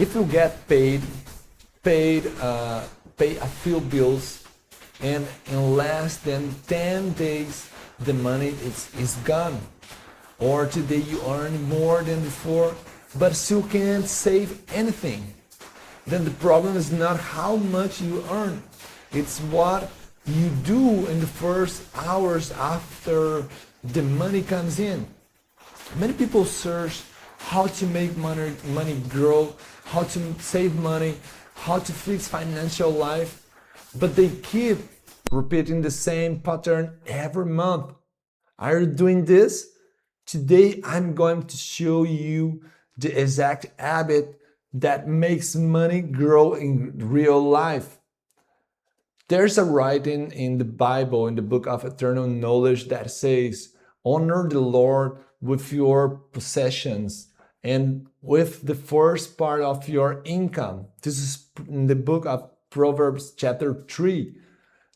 If you get pay a few bills, and in less than 10 days, the money is gone. Or today you earn more than before, but still can't save anything. Then the problem is not how much you earn, it's what you do in the first hours after the money comes in. Many people search how to make money grow, how to save money, how to fix financial life, but they keep repeating the same pattern every month. Are you doing this? Today I'm going to show you the exact habit that makes money grow in real life. There's a writing in the Bible, in the book of eternal knowledge, that says, honor the Lord with your possessions and with the first part of your income. This is in the book of Proverbs chapter 3.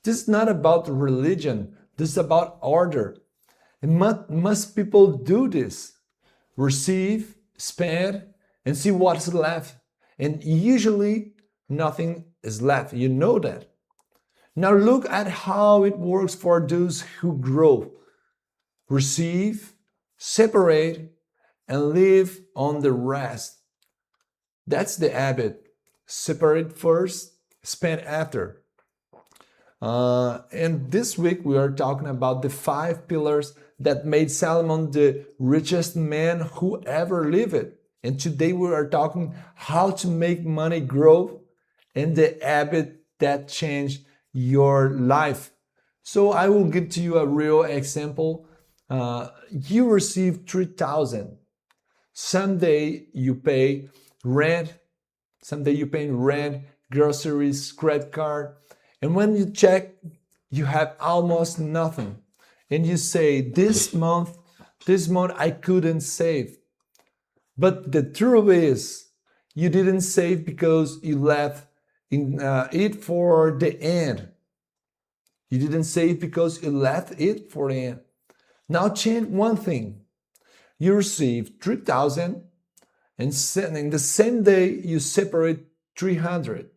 This is not about religion. This is about order. And must people do this? Receive, spend, and see what's left. And usually nothing is left. You know that. Now look at how it works for those who grow. Receive, separate, and live on the rest. That's the habit. Separate first, spend after. And this week we are talking about the 5 pillars that made Solomon the richest man who ever lived. And today we are talking how to make money grow and the habit that changed your life. So I will give to you a real example. You receive 3,000. Someday you pay rent. Someday you pay rent, groceries, credit card. And when you check, you have almost nothing. And you say, this month I couldn't save. But the truth is, you didn't save because you left it for the end. You didn't save because you left it for the end. Now change one thing. You receive 3,000 and in the same day you separate 300.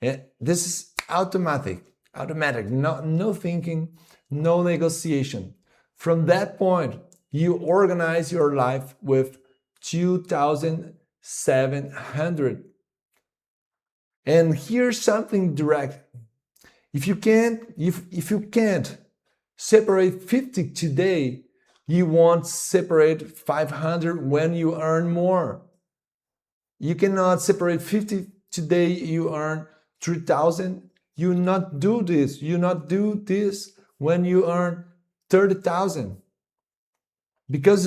And this is automatic, no thinking, no negotiation. From that point, you organize your life with 2,700. And here's something direct. If you can't separate 50 today, you won't separate 500 when you earn more. You cannot separate 50 today, you earn 3,000. You not do this. You not do this when you earn 30,000. Because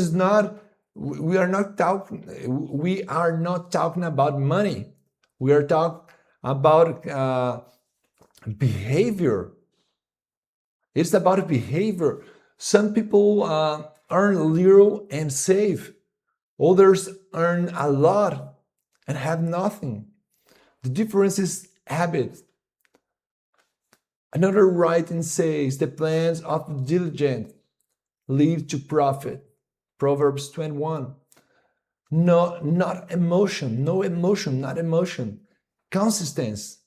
we are not talking about money. We are talking about behavior. It's about behavior. Some people earn little and save. Others earn a lot and have nothing. The difference is habit. Another writing says, the plans of the diligent lead to profit. Proverbs 21. No emotion. Consistency.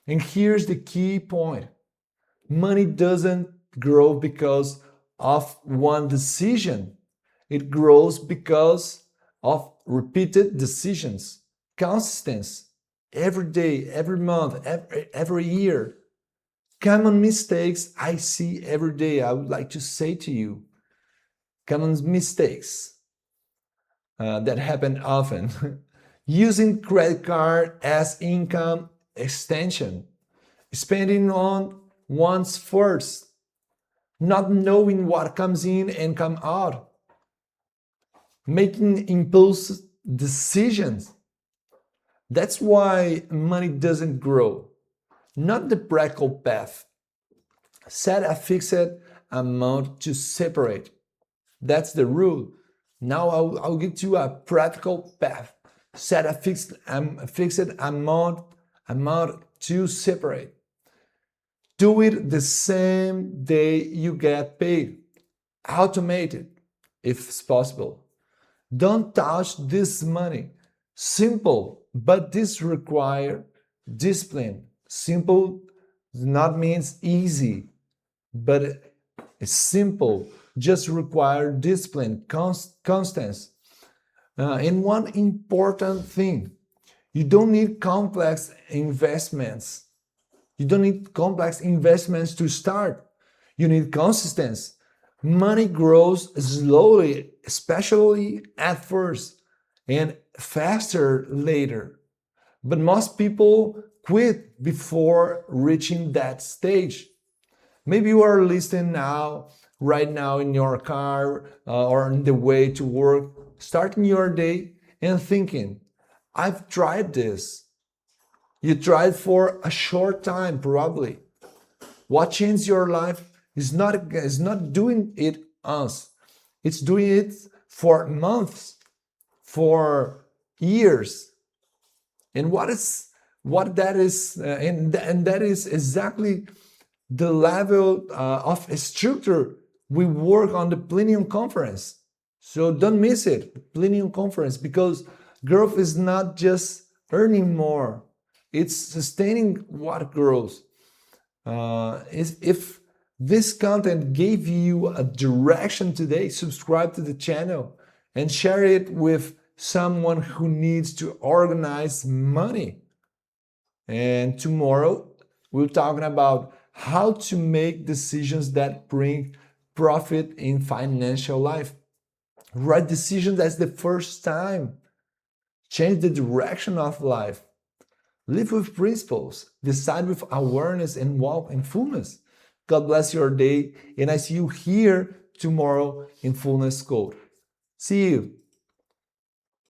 And here's the key point. Money doesn't grow because of one decision. It grows because of repeated decisions. Consistency. Every day, every month, every year. Common mistakes I see every day. I would like to say to you, common mistakes that happen often. Using credit card as income extension. Spending on one's first. Not knowing what comes in and comes out. Making impulse decisions. That's why money doesn't grow. Not the practical path. Set a fixed amount to separate. That's the rule. Now I'll get you a practical path. Set a fixed amount to separate. Do it the same day you get paid. Automate it if it's possible. Don't touch this money. Simple, but this require discipline. Simple does not means easy, but it's simple just require discipline, constance. And one important thing, you don't need complex investments. You don't need complex investments to start. You need consistency. Money grows slowly, especially at first, and faster later. But most people quit before reaching that stage. Maybe you are listening now, right now in your car or on the way to work, starting your day and thinking, I've tried this. You tried for a short time, probably. What changed your life is not doing it once. It's doing it for months, for years. And what that is, and that is exactly the level of structure we work on the Plenum Conference. So don't miss it, the Plenum Conference, because growth is not just earning more, it's sustaining what grows. If this content gave you a direction today, subscribe to the channel and share it with someone who needs to organize money. And tomorrow, we're talking about how to make decisions that bring profit in financial life. Right decisions that's the first time. Change the direction of life. Live with principles. Decide with awareness and walk in fullness. God bless your day, and I see you here tomorrow in Fullness Code. See you.